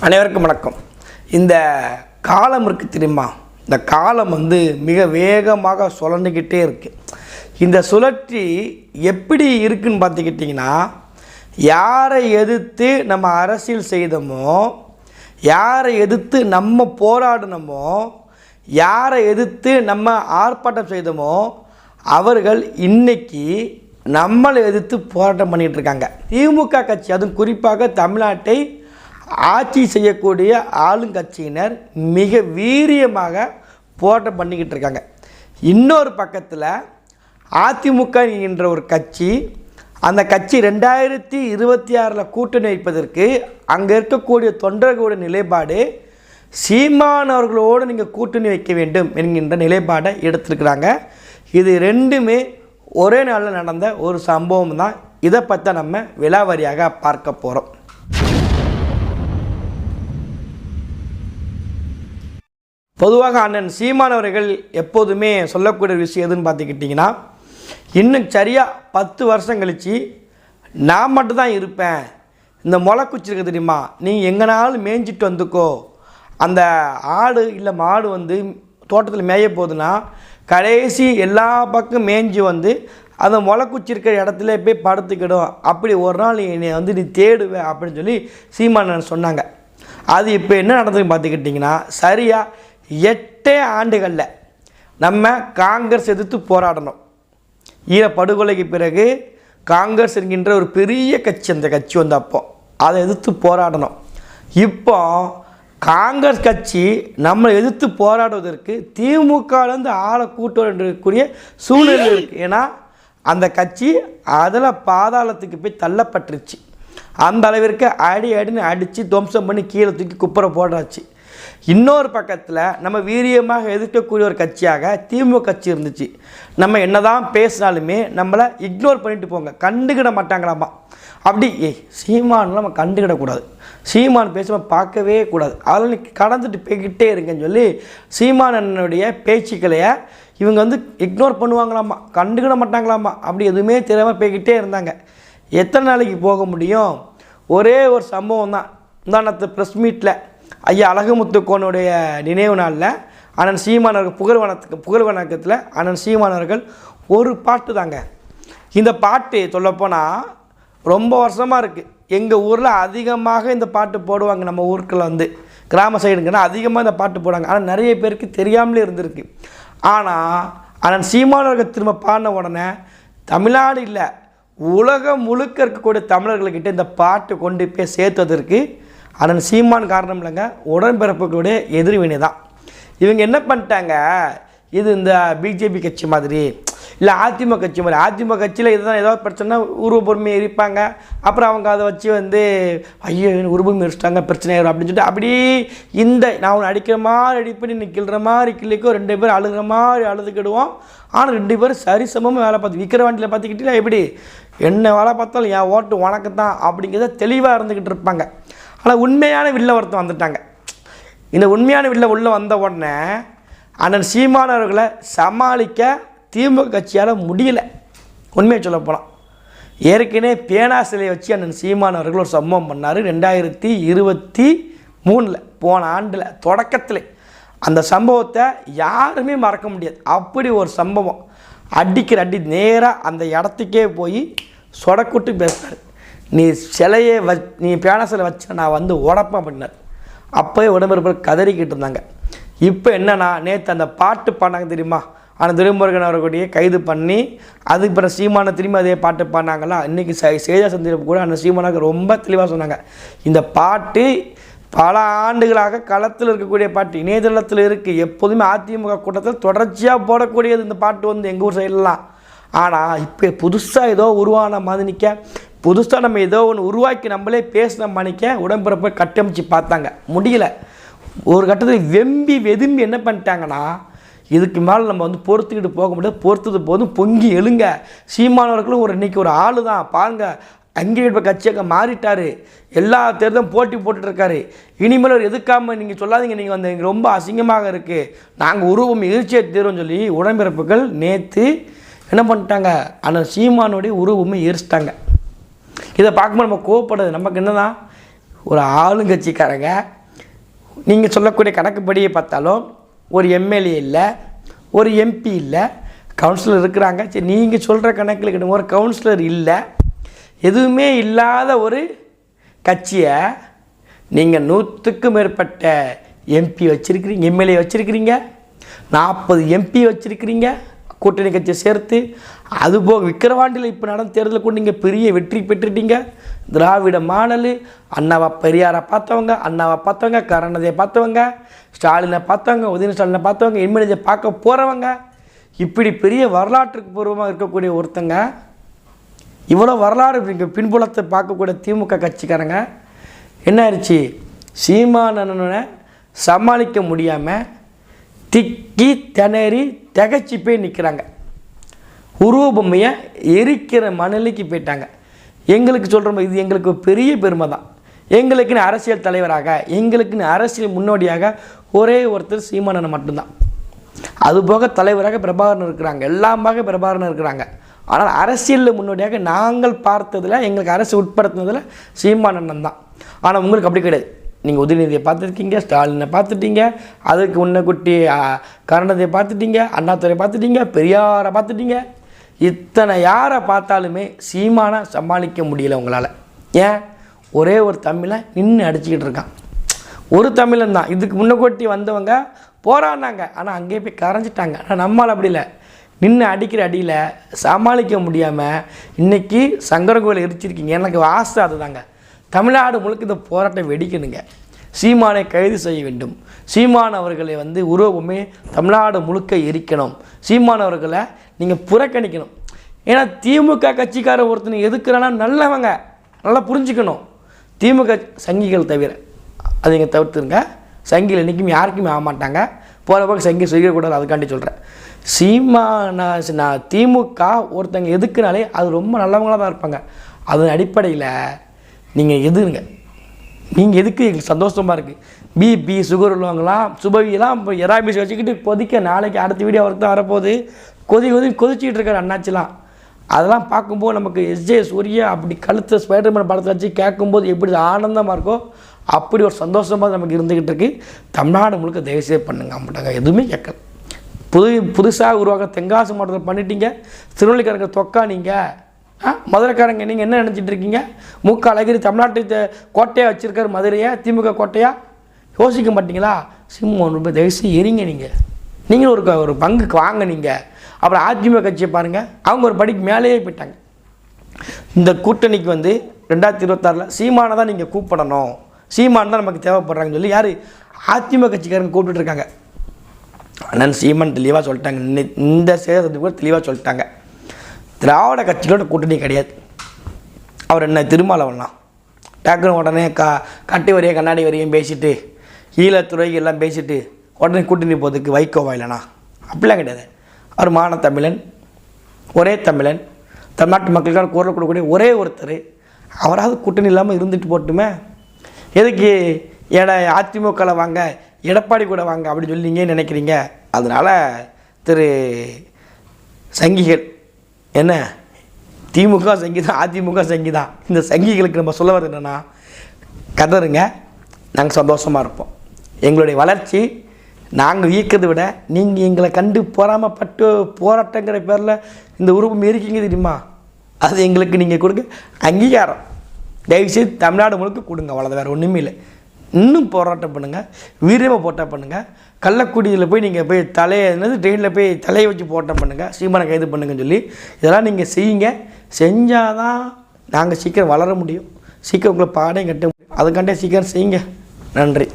அனைவருக்கும் வணக்கம். இந்த காலம் இருக்குது தெரியுமா? இந்த காலம் மிக வேகமாக சுழண்டுக்கிட்டே இருக்குது. இந்த சுழற்சி எப்படி இருக்குன்னு பார்த்துக்கிட்டிங்கன்னா, யாரை எதிர்த்து நம்ம அரசியல் செய்தோமோ, யாரை எதிர்த்து நம்ம போராடினோமோ, யாரை எதிர்த்து நம்ம ஆர்ப்பாட்டம் செய்தோமோ அவர்கள் இன்றைக்கி நம்மளை எதிர்த்து போராட்டம் பண்ணிகிட்டு இருக்காங்க. திமுக கட்சி, அதுவும் குறிப்பாக தமிழ்நாட்டை ஆட்சி செய்யக்கூடிய ஆளுங்கட்சியினர் மிக வீரியமாக போராட்டம் பண்ணிக்கிட்டு இருக்காங்க. இன்னொரு பக்கத்தில் அதிமுக என்கின்ற ஒரு கட்சி, அந்த கட்சி 2026 கூட்டணி வைப்பதற்கு அங்கே இருக்கக்கூடிய தொண்டர்களுடைய நிலைப்பாடு சீமானவர்களோடு நீங்கள் கூட்டணி வைக்க வேண்டும் என்கின்ற நிலைப்பாடை எடுத்துருக்குறாங்க. இது ரெண்டுமே ஒரே நாளில் நடந்த ஒரு சம்பவம் தான். இதை பற்றி நம்ம விலாவாரியாக பார்க்க போகிறோம். பொதுவாக அண்ணன் சீமானவர்கள் எப்போதுமே சொல்லக்கூடிய விஷயம் எதுன்னு பார்த்துக்கிட்டிங்கன்னா, இன்னும் சரியாக 10 வருஷம் கழித்து நான் மட்டும்தான் இருப்பேன், இந்த முளை குச்சி இருக்க தெரியுமா, நீங்கள் எங்கேனாலும் மேய்ஞ்சிட்டு வந்துக்கோ, அந்த ஆடு இல்லை மாடு தோட்டத்தில் மேய போகுதுன்னா கடைசி எல்லா பக்கம் மேய்ஞ்சி அந்த முளைக்குச்சி இருக்கிற இடத்துல போய் படுத்துக்கிடும், அப்படி ஒரு நாள் என்னை நீ தேடுவேன் அப்படின்னு சொல்லி சீமானன் சொன்னாங்க. அது இப்போ என்ன நடந்ததுன்னு பார்த்துக்கிட்டிங்கன்னா, சரியாக 8 ஆண்டுகளில் நம்ம காங்கிரஸ் எதிர்த்து போராடணும். ஈழப்படுகொலைக்கு பிறகு காங்கிரஸ் என்கின்ற ஒரு பெரிய கட்சி, அந்த கட்சி அப்போ அதை எதிர்த்து போராடணும். இப்போ காங்கிரஸ் கட்சி நம்மளை எதிர்த்து போராடுவதற்கு திமுகலேருந்து ஆளை கூட்டு வரக்கூடிய சூழ்நிலை இருக்குது. ஏன்னா அந்த கட்சி அதில் பாதாளத்துக்கு போய் தள்ளப்பட்டுருச்சு. அந்த அளவிற்கு அடின்னு அடித்து துவம்சம் பண்ணி கீழே தூக்கி குப்புற போடுறாச்சு. இன்னொரு பக்கத்தில் நம்ம வீரியமாக எதிர்க்கக்கூடிய ஒரு கட்சியாக திமுக கட்சி இருந்துச்சு. நம்ம என்ன தான் பேசினாலுமே நம்மளை இக்னோர் பண்ணிட்டு போங்க, கண்டுக்கிட மாட்டாங்களாமா. அப்படி சீமானெலாம் நம்ம கண்டுக்கிடக்கூடாது, சீமான் பேசுகிறோம் பார்க்கவே கூடாது, அதில் நீ கடந்துட்டு போய்கிட்டே இருங்கன்னு சொல்லி சீமானனுடைய பேச்சுக்களையை இவங்க இக்னோர் பண்ணுவாங்களாமா, கண்டுக்கிட மாட்டாங்களாமா. அப்படி எதுவுமே தெரியாமல் போய்கிட்டே இருந்தாங்க. எத்தனை நாளைக்கு போக முடியும்? ஒரே ஒரு சம்பவம் தான். உதாரணத்து ப்ரெஸ் மீட்டில் ஐயா அழகுமுத்துக்கோனுடைய நினைவு நாளில் அண்ணன் சீமானவர்கள் புகழ் வணக்கத்தில் அண்ணன் சீமானவர்கள் ஒரு பாட்டு தாங்க. இந்த பாட்டு சொல்லப்போனால் ரொம்ப வருஷமாக இருக்குது. எங்கள் ஊரில் அதிகமாக இந்த பாட்டு போடுவாங்க. நம்ம ஊருக்குள்ள கிராம சைடுங்கன்னா அதிகமாக இந்த பாட்டு போடுவாங்க. ஆனால் நிறைய பேருக்கு தெரியாமலே இருந்திருக்கு. ஆனால் அண்ணன் சீமானவர்கள் திரும்ப பாடின உடனே தமிழ்நாடு இல்லை, உலகம் முழுக்க இருக்கக்கூடிய தமிழர்கள்கிட்ட இந்த பாட்டு கொண்டு போய் சேர்த்ததற்கு அண்ணன் சீமான் காரணம் இல்லைங்க, உடன்பிறப்புகளுடைய எதிர்வினை தான். இவங்க என்ன பண்ணிட்டாங்க, இது இந்த பிஜேபி கட்சி மாதிரி இல்லை அதிமுக கட்சி மாதிரி, அதிமுக கட்சியில் இதுதான் ஏதாவது பிரச்சனை உருவபொருமை எரிப்பாங்க, அப்புறம் அவங்க அதை வச்சு ஐயோ உருவபொருமை எரிச்சிட்டாங்க பிரச்சனை ஆயிரும் அப்படின்னு சொல்லிட்டு அப்படி நான் ஒன்று அடிக்கிற மாதிரி அடிப்படி நீ கிள்ற மாதிரி கிள்ளிக்கோ, 2 பேர் அழுகிற மாதிரி அழுதுக்கிடுவோம். ஆனால் 2 பேரும் சரிசமமாக வேலை பார்த்து விற்கிற வண்டியில் பார்த்துக்கிட்டீங்களா, எப்படி என்ன வேலை பார்த்தாலும் என் ஓட்டு உனக்கு தான் அப்படிங்கிறத தெளிவாக இருந்துக்கிட்டு இருப்பாங்க. ஆனால் உண்மையான வில்ல ஒருத்தன் வந்துட்டாங்க. இந்த உண்மையான வில்ல உள்ளே வந்த உடனே அண்ணன் சீமானவர்களை சமாளிக்க திமுக கட்சியால் முடியலை. உண்மையை சொல்ல போனால் ஏற்கனவே பேனா சிலையை வச்சு அண்ணன் சீமானவர்கள் ஒரு சம்பவம் பண்ணார் 2023 போன ஆண்டில் தொடக்கத்தில். அந்த சம்பவத்தை யாருமே மறக்க முடியாது. அப்படி ஒரு சம்பவம், அடிக்கிற அடி நேராக அந்த இடத்துக்கே போய் சொடக்குட்டு பேசினார். நீ சிலையை நீ பேனா சிலை வச்ச நான் உடப்பேன் அப்படின்னார். அப்போயே உடம்புறப்பில் கதறிக்கிட்டு இருந்தாங்க. இப்போ என்னன்னா, நேற்று அந்த பாட்டு பாடினாங்க தெரியுமா, ஆனால் துரைமுருகன் அவர்களுடைய கைது பண்ணி அதுக்கு பிறகு சீமான திரும்பி அதே பாட்டு பாடினாங்களா. இன்றைக்கி சேஜா சந்திரப்பு கூட அந்த சீமானாக ரொம்ப தெளிவாக சொன்னாங்க, இந்த பாட்டு பல ஆண்டுகளாக களத்தில் இருக்கக்கூடிய பாட்டு, இணையதளத்தில் இருக்குது, எப்போதுமே அதிமுக கூட்டத்தில் தொடர்ச்சியாக போடக்கூடியது இந்த பாட்டு எங்கள் ஊர் சைட்லாம். ஆனால் இப்போ புதுசாக ஏதோ உருவான மாதிரி நிற்க, புதுசாக நம்ம ஏதோ ஒன்று உருவாக்கி நம்மளே பேசின மணிக்க உடம்பிறப்பை கட்டமைச்சு பார்த்தாங்க, முடியல. ஒரு கட்டத்தில் வெதும்பி என்ன பண்ணிட்டாங்கன்னா, இதுக்கு மேலே நம்ம பொறுத்துக்கிட்டு போக முடியாது, பொறுத்தது போதும் பொங்கி எழுங்க, சீமானவர்களும் இன்றைக்கி ஒரு ஆள் தான் பாருங்க, அங்கீகரிப்பு கட்சியாக மாறிட்டார், எல்லா தேர்தலும் போட்டுட்ருக்காரு, இனிமேல் ஒரு எதுக்காமல் நீங்கள் சொல்லாதீங்க, நீங்கள் ரொம்ப அசிங்கமாக இருக்குது, நாங்கள் உருவம் எதிர்ச்சியை தேர்வுன்னு சொல்லி உடன்பிறப்புகள் நேற்று என்ன பண்ணிட்டாங்க, ஆனால் சீமானுடைய உருவமே எரிச்சிட்டாங்க. இதை பார்க்கும்போது நம்ம கோவப்படுறது நமக்கு என்ன தான், ஒரு ஆளுங்கட்சிக்காரங்க நீங்கள் சொல்லக்கூடிய கணக்குப்படியை பார்த்தாலும் ஒரு எம்எல்ஏ இல்லை, ஒரு எம்பி இல்லை, கவுன்சிலர் இருக்கிறாங்க. சரி, நீங்கள் சொல்கிற கணக்கில் கிட்ட ஒரு கவுன்சிலர் இல்லை, எதுவுமே இல்லாத ஒரு கட்சியை நீங்கள் 100க்கும் மேற்பட்ட எம்பி வச்சுருக்கிறீங்க, எம்எல்ஏ வச்சுருக்கிறீங்க, 40 எம்பி வச்சுருக்கிறீங்க கூட்டணி கட்சியை சேர்த்து. அதுபோக விக்கிரவாண்டியில் இப்போ நடந்த தேர்தலில் கூட நீங்கள் பெரிய வெற்றி பெற்றுட்டீங்க. திராவிட மாடல், அண்ணாவை பெரியாரை பார்த்தவங்க, கருணாநிதியை பார்த்தவங்க, ஸ்டாலினை பார்த்தவங்க, உதயநிதி ஸ்டாலினை பார்த்தவங்க, எம்எல்ஏ பார்க்க போகிறவங்க, இப்படி பெரிய வரலாற்றுக்கு பூர்வமாக இருக்கக்கூடிய ஒருத்தங்க இவ்வளோ வரலாறு பின்புலத்தை பார்க்கக்கூடிய திமுக கட்சிக்காரங்க என்ன ஆயிடுச்சு, சீமானனை சமாளிக்க முடியாமல் திக்கி திணறி திகச்சு போய் நிற்கிறாங்க. உருவபொம்மையை எரிக்கிற மணலுக்கு போயிட்டாங்க. எங்களுக்கு சொல்கிற இது எங்களுக்கு பெரிய பெருமை தான். எங்களுக்குன்னு அரசியல் தலைவராக, எங்களுக்குன்னு அரசியல் முன்னோடியாக ஒரே ஒருத்தர் சீமானன் மட்டும்தான். அதுபோக தலைவராக பிரபாகரன் இருக்கிறாங்க, எல்லாமாக பிரபாகரன் இருக்கிறாங்க. ஆனால் அரசியலில் முன்னோடியாக நாங்கள் பார்த்ததில், எங்களுக்கு அரசு உட்படுத்தினதில் சீமானன் தான். ஆனால் உங்களுக்கு அப்படி கிடையாது. நீங்கள் உதயநிதியை பார்த்துருக்கீங்க, ஸ்டாலினை பார்த்துட்டீங்க, அதுக்கு முன்னக்குட்டி கருணாநிதியை பார்த்துட்டீங்க, அண்ணாதுரையை பார்த்துட்டீங்க, பெரியாரை பார்த்துட்டீங்க. இத்தனை யாரை பார்த்தாலுமே சீமானை சமாளிக்க முடியல உங்களால். ஏன்? ஒரே ஒரு தமிழை நின்று அடிச்சுக்கிட்டு இருக்கான். ஒரு தமிழன் தான். இதுக்கு முன்னக்கூட்டி வந்தவங்க போராடினாங்க, ஆனால் அங்கேயே போய் கரைஞ்சிட்டாங்க. ஆனால் நம்மளால் அப்படி இல்லை. நின்று அடிக்கிற அடியில் சமாளிக்க முடியாமல் இன்றைக்கி சங்கரன் எரிச்சிருக்கீங்க. எனக்கு ஆசை அதுதாங்க. தமிழ்நாடு முழுக்க இந்த போராட்டம் வெடிக்கணுங்க. சீமானை கைது செய்ய வேண்டும். சீமான் அவர்களை உருவமே தமிழ்நாடு முழுக்க எரிக்கணும். சீமான் அவர்களை நீங்கள் புறக்கணிக்கணும். ஏன்னா திமுக கட்சிக்கார ஒருத்தனை எதுக்குறானா நல்லவங்க, நல்லா புரிஞ்சுக்கணும். திமுக சங்கிகள் தவிர அதை நீங்கள் தவிர்த்துருங்க. சங்கிகள் என்றைக்கும் யாருக்குமே ஆக மாட்டாங்க. போகிற பக்கம் சங்கி செய்யக்கூடாது, அதுக்காண்டி சொல்கிறேன். திமுக ஒருத்தங்க எதுக்குனாலே அது ரொம்ப நல்லவங்களாக தான் இருப்பாங்க. அதன் அடிப்படையில் நீங்கள் எதுங்க, நீங்கள் எதுக்கு எங்களுக்கு சந்தோஷமாக இருக்குது. பிபி சுகர் உள்ளவங்களாம் சுபவியெல்லாம் இப்போ எராபிஸ் வச்சுக்கிட்டு கொதிக்க, நாளைக்கு அடுத்த வீடியோ அவருக்கு தான் வரப்போகுது, கொதிச்சிக்கிட்டு இருக்கார் அண்ணாச்சிலாம். அதெல்லாம் பார்க்கும்போது நமக்கு எஸ்ஜே சூர்யா அப்படி கழுத்தை ஸ்பைடர்மேன் படத்தில் வச்சு கேட்கும்போது எப்படி ஆனந்தமாக இருக்கோ அப்படி ஒரு சந்தோஷமாக நமக்கு இருந்துக்கிட்டு இருக்குது. தமிழ்நாடு முழுக்க தயவுசெய்து பண்ணுங்க மாட்டாங்க, எதுவுமே கேட்கல. புதுசாக உருவாக்க தென்காசி மாவட்டத்தில் பண்ணிட்டீங்க. திருநெல்வேலிக்காரங்க தொக்கா நீங்கள், மதுரைக்காரங்க நீங்கள் என்ன நினச்சிட்டு இருக்கீங்க? மூக்க அழகிரி தமிழ்நாட்டு கோட்டையாக வச்சுருக்காரு மதுரையை, திமுக கோட்டையாக. யோசிக்க மாட்டிங்களா? சிம்மன் ரூபாய் தயவுசெய்து எரிங்க. நீங்களும் ஒரு பங்குக்கு வாங்க. நீங்கள் அப்புறம் அதிமுக கட்சியை பாருங்கள், அவங்க ஒரு படிக்கு மேலேயே போயிட்டாங்க. இந்த கூட்டணிக்கு 2026 சீமானை தான் நீங்கள் கூப்பிடணும், சீமான் தான் நமக்கு தேவைப்படுறாங்கன்னு சொல்லி யார் அதிமுக கட்சிக்காரங்க கூப்பிட்டுருக்காங்க. அண்ணன் சீமான் தெளிவாக சொல்லிட்டாங்க. இந்த சேதத்துக்கு கூட தெளிவாக சொல்லிட்டாங்க, திராவிட கட்சிகளோட கூட்டணி கிடையாது. அவர் என்ன திருமாவளவன்லாம் டக்குன்னு உடனே கட்டி வரையும் கண்ணாடி வரையும் பேசிட்டு ஈழத்துறை எல்லாம் பேசிட்டு உடனே கூட்டணி போகிறதுக்கு வைகோவா இல்லைனா? அப்படிலாம் கிடையாது. அவர் மான தமிழன், ஒரே தமிழன், தமிழ்நாட்டு மக்களுக்கான குரல் கொடுக்கக்கூடிய ஒரே ஒருத்தர். அவராவது கூட்டணி இல்லாமல் இருந்துட்டு போட்டுமே. எதுக்கு அதிமுகவில் வாங்க, எடப்பாடி கூட வாங்க அப்படின்னு சொல்லி நீங்கள் நினைக்கிறீங்க? அதனால் திரு சங்கிகள் என்ன, திமுக சங்கி தான், அதிமுக சங்கி தான். இந்த சங்கிகளுக்கு நம்ம சொல்ல வர்றது என்னென்னா, கதருங்க, நாங்கள் சந்தோஷமாக இருப்போம். எங்களுடைய வளர்ச்சி நாங்கள் ஈக்கிறதை விட நீங்கள் எங்களை கண்டு பொறாமப்பட்டு போராட்டங்கிற பேரில் இந்த உருவம் இருக்கீங்க தெரியுமா? அது எங்களுக்கு நீங்கள் கொடுங்க அங்கீகாரம். தயவுசெய்து தமிழ்நாடு முழுக்க கொடுங்க, அவ்வளோதான், வேறு ஒன்றுமே இல்லை. இன்னும் போராட்டம் பண்ணுங்கள், வீரியமாக போராட்டம் பண்ணுங்கள். கள்ளக்குடியில் போய் நீங்கள் போய் ட்ரெயினில் போய் தலையை வச்சு போராட்டம் பண்ணுங்கள், சீமானை கைது பண்ணுங்கன்னு சொல்லி இதெல்லாம் நீங்கள் செய்யுங்க. செஞ்சால் தான் நாங்கள் சீக்கிரம் வளர முடியும், சீக்கிரம் உங்களை பாடையும் கட்ட முடியும். அதுக்காண்டே சீக்கிரம் செய்யுங்க. நன்றி.